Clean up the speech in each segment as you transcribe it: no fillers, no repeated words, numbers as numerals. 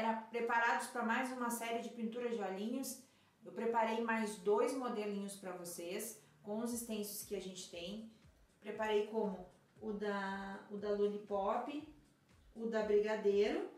galera, preparados para mais uma série de pintura de olhinhos. Eu preparei mais 2 modelinhos para vocês, com os stencils que a gente tem. Preparei como o da Lollipop, o da Brigadeiro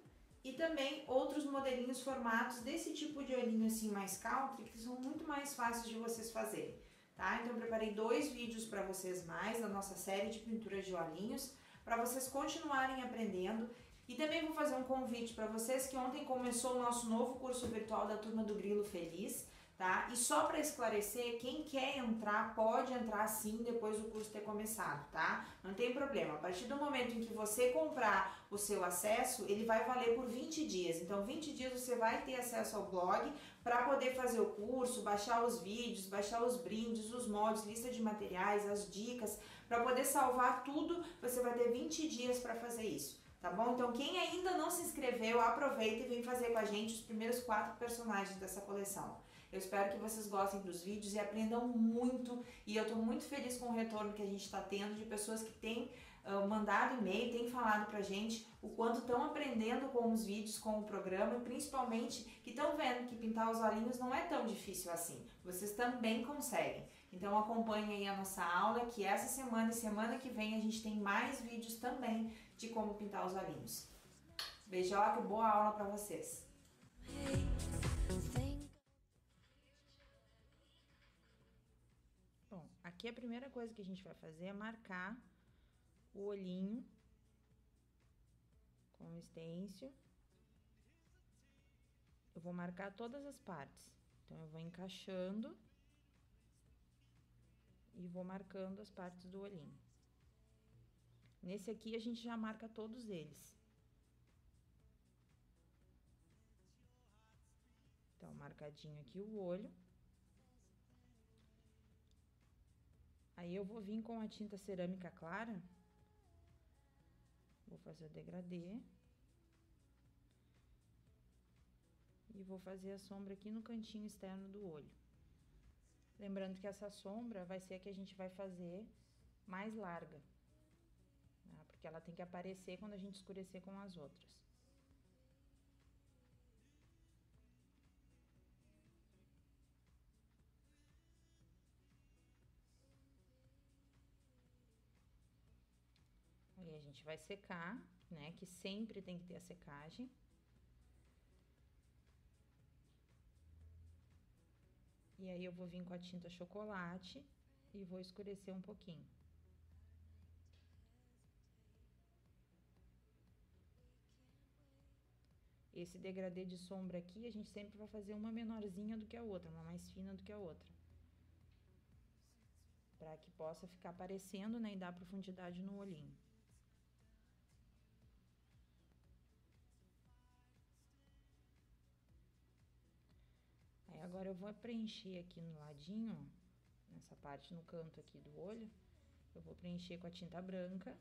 e também outros modelinhos formatos desse tipo de olhinho assim mais country, que são muito mais fáceis de vocês fazerem, tá? Então eu preparei 2 vídeos para vocês mais da nossa série de pinturas de olhinhos, para vocês continuarem aprendendo. E também vou fazer um convite para vocês que ontem começou o nosso novo curso virtual da Turma do Grilo Feliz, tá? E só para esclarecer, quem quer entrar, pode entrar sim depois do curso ter começado, tá? Não tem problema. A partir do momento em que você comprar o seu acesso, ele vai valer por 20 dias. Então, 20 dias você vai ter acesso ao blog para poder fazer o curso, baixar os vídeos, baixar os brindes, os moldes, lista de materiais, as dicas, para poder salvar tudo. Você vai ter 20 dias para fazer isso. Tá bom? Então quem ainda não se inscreveu, aproveita e vem fazer com a gente os primeiros 4 personagens dessa coleção. Eu espero que vocês gostem dos vídeos e aprendam muito, e eu estou muito feliz com o retorno que a gente está tendo de pessoas que têm mandado e-mail, têm falado pra gente o quanto estão aprendendo com os vídeos, com o programa, e principalmente que estão vendo que pintar os olhinhos não é tão difícil assim. Vocês também conseguem. Então acompanhem aí a nossa aula, que essa semana e semana que vem a gente tem mais vídeos também de como pintar os olhinhos. Beijoca e boa aula para vocês! Bom, aqui a primeira coisa que a gente vai fazer é marcar o olhinho com o stencil. Eu vou marcar todas as partes, então eu vou encaixando e vou marcando as partes do olhinho. Nesse aqui a gente já marca todos eles. Então, marcadinho aqui o olho. Aí eu vou vir com a tinta cerâmica clara. Vou fazer o degradê. E vou fazer a sombra aqui no cantinho externo do olho. Lembrando que essa sombra vai ser a que a gente vai fazer mais larga, né? Porque ela tem que aparecer quando a gente escurecer com as outras. Aí a gente vai secar, né? Que sempre tem que ter a secagem. E aí eu vou vir com a tinta chocolate e vou escurecer um pouquinho. Esse degradê de sombra aqui, a gente sempre vai fazer uma menorzinha do que a outra, uma mais fina do que a outra. Pra que possa ficar aparecendo, né, e dar profundidade no olhinho. Aí, agora eu vou preencher aqui no ladinho, ó, nessa parte no canto aqui do olho, eu vou preencher com a tinta branca.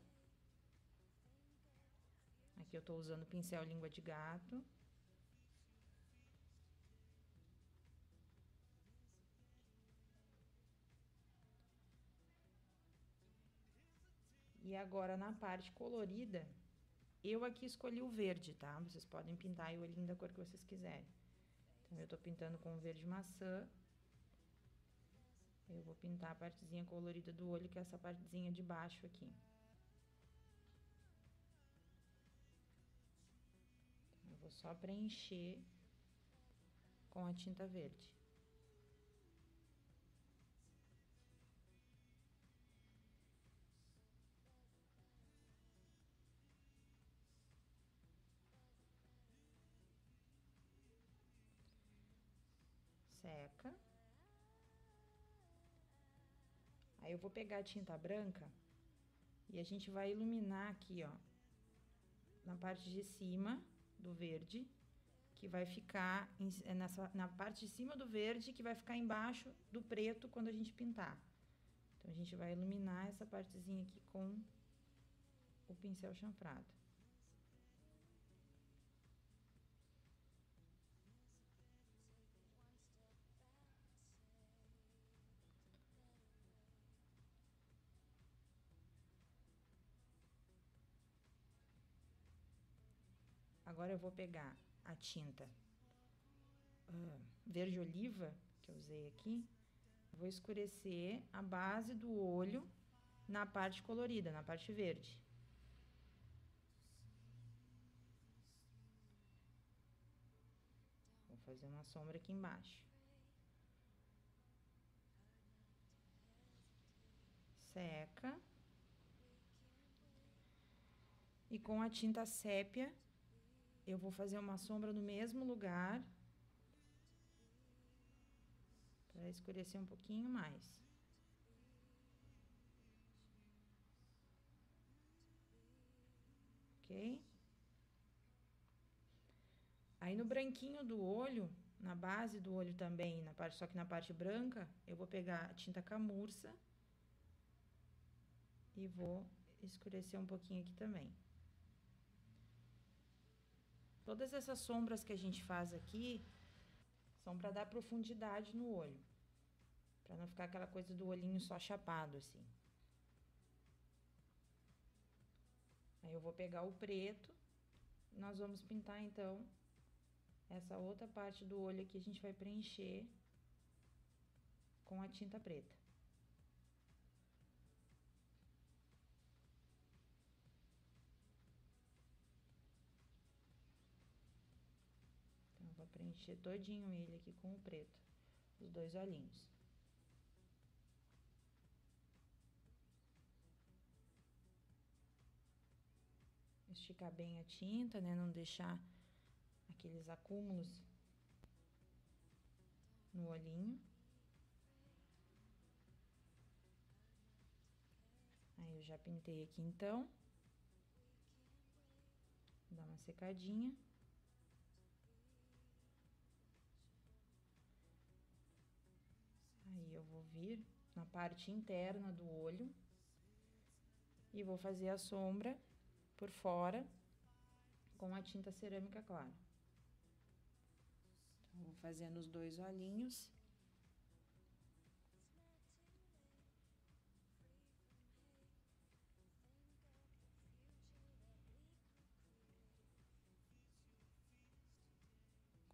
Aqui eu tô usando o pincel língua de gato. E agora, na parte colorida, eu aqui escolhi o verde, tá? Vocês podem pintar o olhinho da cor que vocês quiserem. Então, eu tô pintando com verde maçã. Eu vou pintar a partezinha colorida do olho, que é essa partezinha de baixo aqui. Eu vou só preencher com a tinta verde. Seca. Aí eu vou pegar a tinta branca e a gente vai iluminar aqui, ó, na parte de cima do verde, que vai ficar na parte de cima do verde, que vai ficar embaixo do preto quando a gente pintar. Então, a gente vai iluminar essa partezinha aqui com o pincel chanfrado. Agora, eu vou pegar a tinta verde oliva, que eu usei aqui, vou escurecer a base do olho na parte colorida, na parte verde. Vou fazer uma sombra aqui embaixo. Seca. E com a tinta sépia, eu vou fazer uma sombra no mesmo lugar, para escurecer um pouquinho mais. Ok? Aí, no branquinho do olho, na base do olho também, só que na parte branca, eu vou pegar a tinta camurça e vou escurecer um pouquinho aqui também. Todas essas sombras que a gente faz aqui são para dar profundidade no olho, para não ficar aquela coisa do olhinho só chapado assim. Aí eu vou pegar o preto, nós vamos pintar então essa outra parte do olho aqui, a gente vai preencher com a tinta preta. Então, eu vou preencher todinho ele aqui com o preto, os dois olhinhos. Esticar bem a tinta, né? Não deixar aqueles acúmulos no olhinho. Aí, eu já pintei aqui, então. Vou dar uma secadinha. Aí, eu vou vir na parte interna do olho e vou fazer a sombra por fora com a tinta cerâmica clara. Então, vou fazendo os dois olhinhos.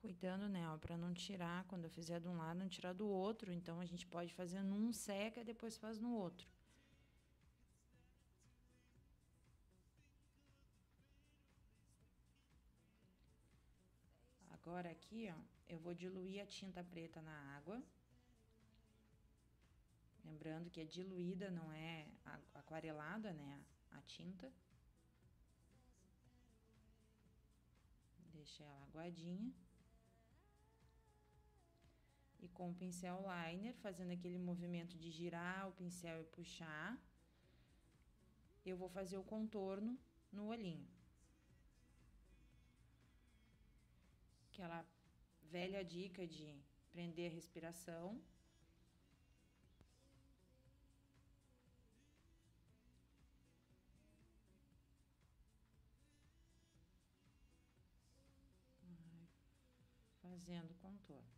Cuidando, né, ó, pra não tirar, quando eu fizer de um lado, não tirar do outro. Então, a gente pode fazer num, seca, e depois faz no outro. Agora, aqui, ó, eu vou diluir a tinta preta na água. Lembrando que é diluída, não é aquarelada, né, a tinta. Deixa ela aguadinha. E com o pincel liner, fazendo aquele movimento de girar o pincel e puxar, eu vou fazer o contorno no olhinho. Aquela velha dica de prender a respiração. Fazendo o contorno.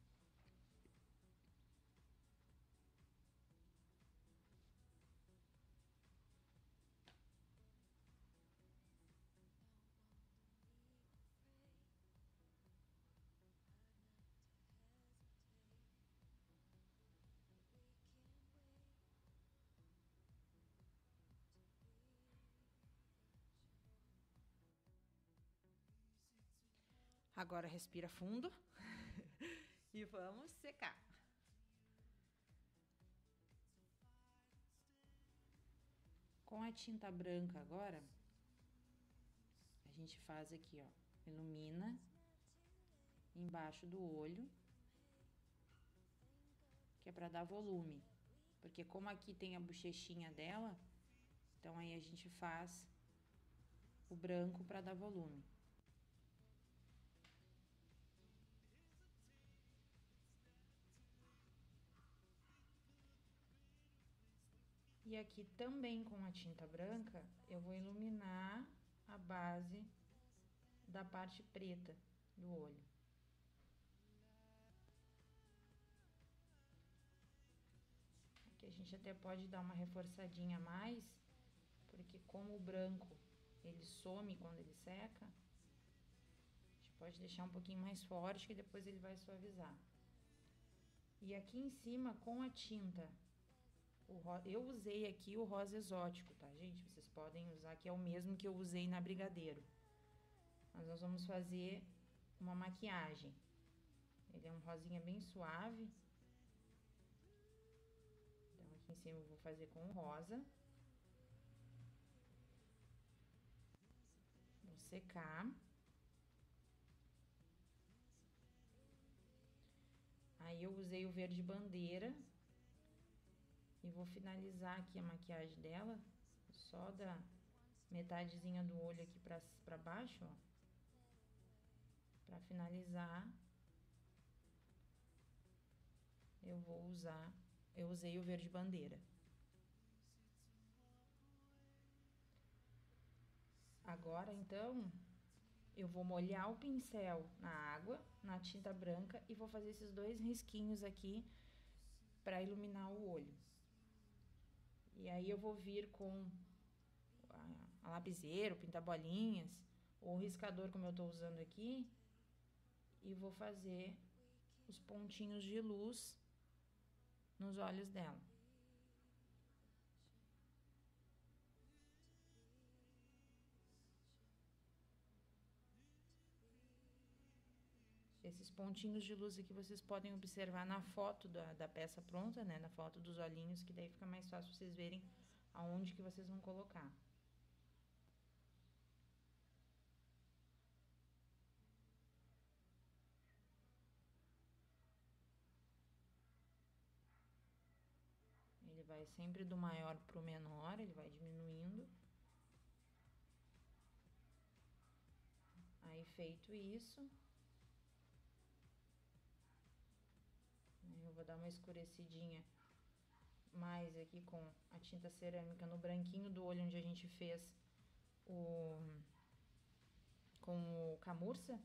Agora respira fundo e vamos secar. Com a tinta branca agora, a gente faz aqui, ó, ilumina embaixo do olho, que é pra dar volume. Porque como aqui tem a bochechinha dela, então aí a gente faz o branco pra dar volume. E aqui também com a tinta branca, eu vou iluminar a base da parte preta do olho. Aqui a gente até pode dar uma reforçadinha a mais, porque como o branco, ele some quando ele seca, a gente Pode deixar um pouquinho mais forte, que depois ele vai suavizar. E aqui em cima, com a tinta, eu usei aqui o rosa exótico, tá, gente? Vocês podem usar, que é o mesmo que eu usei na Brigadeiro. Mas nós vamos fazer uma maquiagem. Ele é um rosinha bem suave. Então, aqui em cima eu vou fazer com o rosa. Vou secar. Aí eu usei o verde bandeira. E vou finalizar aqui a maquiagem dela. Só da metadezinha do olho aqui pra baixo, ó. Pra finalizar, eu usei o verde bandeira. Agora, então, eu vou molhar o pincel na água, na tinta branca, e vou fazer esses 2 risquinhos aqui pra iluminar o olho. E aí, eu vou vir com a lapiseira, o pinta-bolinhas, ou o riscador, como eu tô usando aqui, e vou fazer os pontinhos de luz nos olhos dela. Esses pontinhos de luz aqui vocês podem observar na foto da peça pronta, né? Na foto dos olhinhos, que daí fica mais fácil vocês verem aonde que vocês vão colocar. Ele vai sempre do maior pro menor, ele vai diminuindo. Aí, feito isso, eu vou dar uma escurecidinha mais aqui com a tinta cerâmica no branquinho do olho, onde a gente fez com o camurça.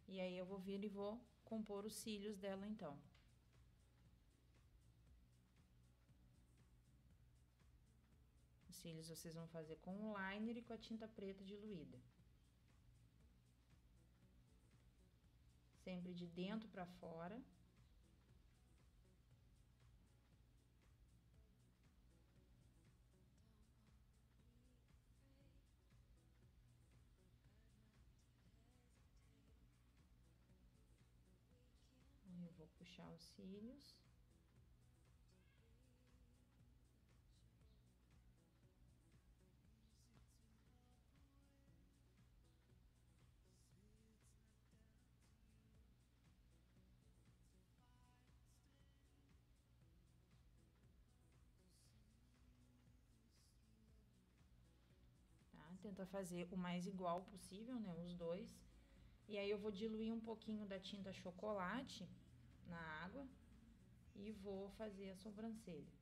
E aí, eu vou vir e vou compor os cílios dela, então. Os cílios vocês vão fazer com o liner e com a tinta preta diluída. Sempre de dentro pra fora. Aí eu vou puxar os cílios. Tenta fazer o mais igual possível, né? Os dois. E aí, eu vou diluir um pouquinho da tinta chocolate na água e vou fazer a sobrancelha.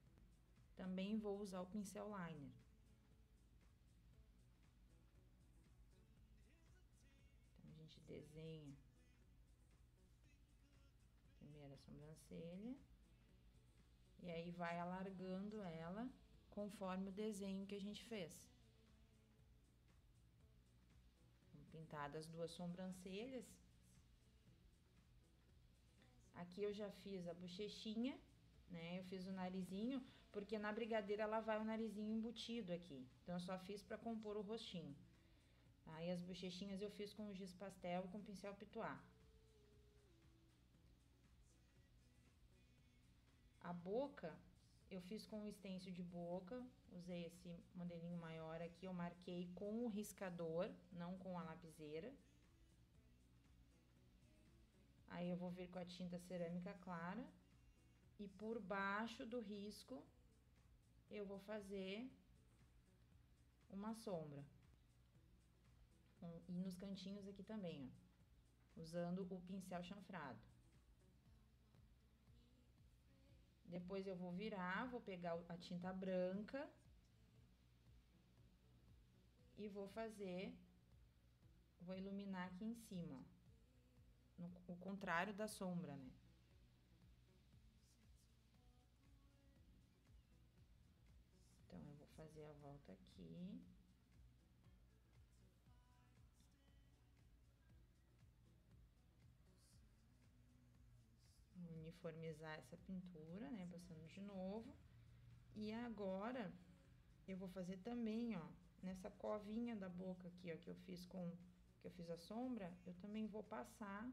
Também vou usar o pincel liner. Então, a gente desenha primeiro a sobrancelha. E aí, vai alargando ela conforme o desenho que a gente fez. Pintadas as 2 sobrancelhas. Aqui eu já fiz a bochechinha, né? Eu fiz o narizinho, porque na brigadeira ela vai o narizinho embutido aqui. Então, eu só fiz pra compor o rostinho. Aí, as bochechinhas eu fiz com o giz pastel com pincel pituá. A boca, eu fiz com o stencil de boca, usei esse modelinho maior aqui, eu marquei com o riscador, não com a lapiseira. Aí, eu vou vir com a tinta cerâmica clara e por baixo do risco, eu vou fazer uma sombra. E nos cantinhos aqui também, ó, usando o pincel chanfrado. Depois eu vou virar, vou pegar a tinta branca e vou iluminar aqui em cima, ó, o contrário da sombra, né? Então, eu vou fazer a volta aqui. uniformizar essa pintura, né? Passando de novo. E agora, eu vou fazer também, ó, nessa covinha da boca aqui, ó, que eu fiz a sombra, eu também vou passar,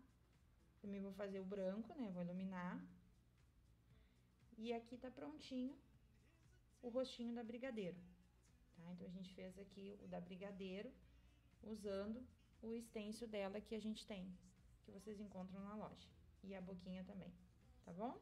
também vou fazer o branco, né? Vou iluminar. E aqui tá prontinho o rostinho da Brigadeiro, tá? Então, a gente fez aqui o da Brigadeiro, usando o stencil dela que a gente tem, que vocês encontram na loja. E a boquinha também, tá bom?